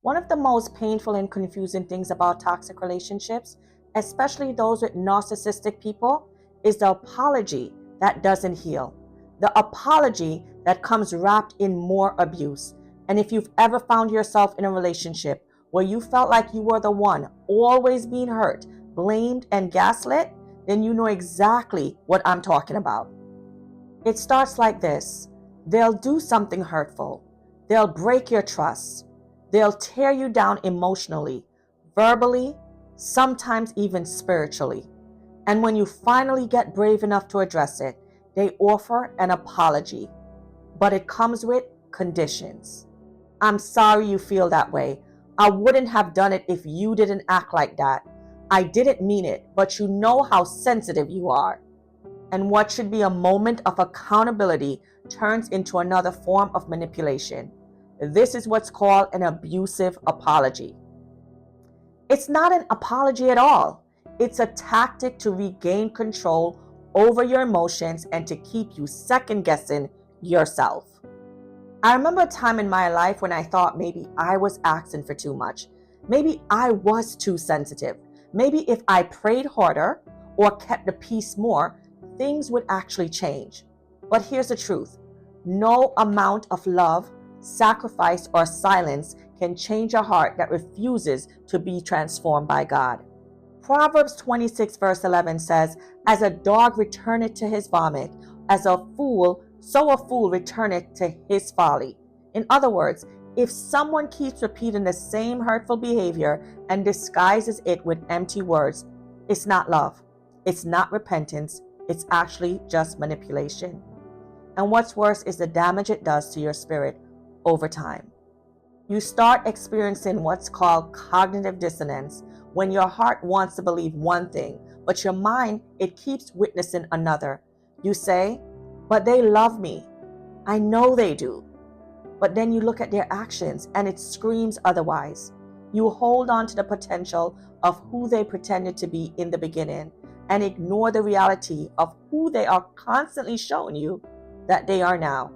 One of the most painful and confusing things about toxic relationships, especially those with narcissistic people, is the apology that doesn't heal. The apology that comes wrapped in more abuse. And if you've ever found yourself in a relationship where you felt like you were the one always being hurt, blamed, and gaslit, then you know exactly what I'm talking about. It starts like this. They'll do something hurtful. They'll break your trust. They'll tear you down emotionally, verbally, sometimes even spiritually. And when you finally get brave enough to address it, they offer an apology. But it comes with conditions. I'm sorry you feel that way. I wouldn't have done it if you didn't act like that. I didn't mean it, but you know how sensitive you are. And what should be a moment of accountability turns into another form of manipulation. This is what's called an abusive apology. It's not an apology at all. It's a tactic to regain control over your emotions and to keep you second guessing yourself. I remember a time in my life when I thought maybe I was asking for too much. Maybe I was too sensitive. Maybe if I prayed harder or kept the peace more, things would actually change. But here's the truth. No amount of love, sacrifice, or silence can change a heart that refuses to be transformed by God. Proverbs 26 verse 11 says, "As a dog returneth to his vomit, so a fool returneth to his folly." In other words, if someone keeps repeating the same hurtful behavior and disguises it with empty words, it's not love. It's not repentance. It's actually just manipulation. And what's worse is the damage it does to your spirit over time. You start experiencing what's called cognitive dissonance when your heart wants to believe one thing, but your mind, it keeps witnessing another. You say, "But they love me. I know they do." But then you look at their actions and it screams otherwise. You hold on to the potential of who they pretended to be in the beginning and ignore the reality of who they are constantly showing you that they are now.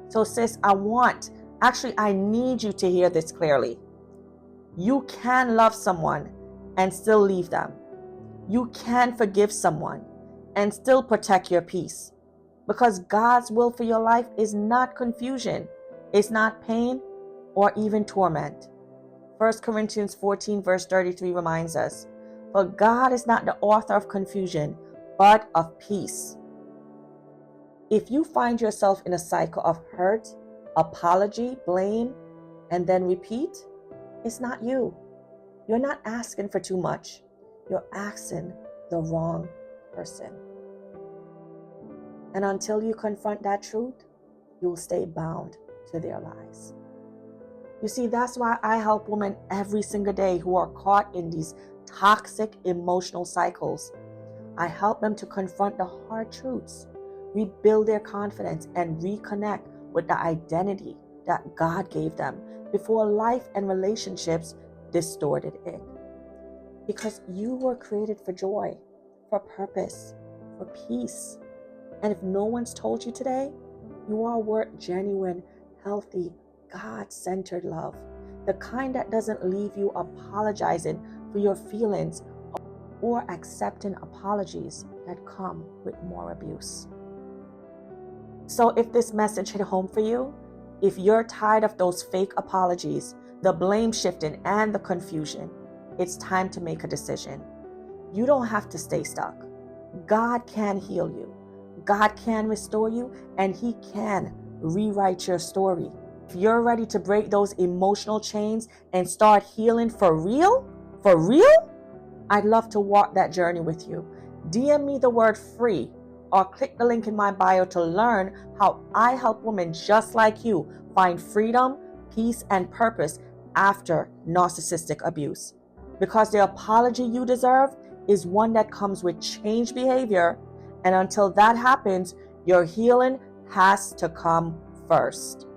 So sis, I need you to hear this clearly. You can love someone and still leave them. You can forgive someone and still protect your peace. Because God's will for your life is not confusion. It's not pain or even torment. 1 Corinthians 14 verse 33 reminds us, "For God is not the author of confusion, but of peace." If you find yourself in a cycle of hurt, apology, blame, and then repeat, it's not you. You're not asking for too much. You're asking the wrong person. And until you confront that truth, you'll stay bound to their lies. You see, that's why I help women every single day who are caught in these toxic emotional cycles. I help them to confront the hard truths, rebuild their confidence, and reconnect with the identity that God gave them before life and relationships distorted it. Because you were created for joy, for purpose, for peace. And if no one's told you today, you are worth genuine, healthy, God-centered love. The kind that doesn't leave you apologizing for your feelings or accepting apologies that come with more abuse. So if this message hit home for you, if you're tired of those fake apologies, the blame shifting, and the confusion, it's time to make a decision. You don't have to stay stuck. God can heal you. God can restore you, and He can rewrite your story. If you're ready to break those emotional chains and start healing for real, I'd love to walk that journey with you. DM me the word free or click the link in my bio to learn how I help women just like you find freedom, peace, and purpose after narcissistic abuse. Because the apology you deserve is one that comes with changed behavior, and until that happens, your healing has to come first.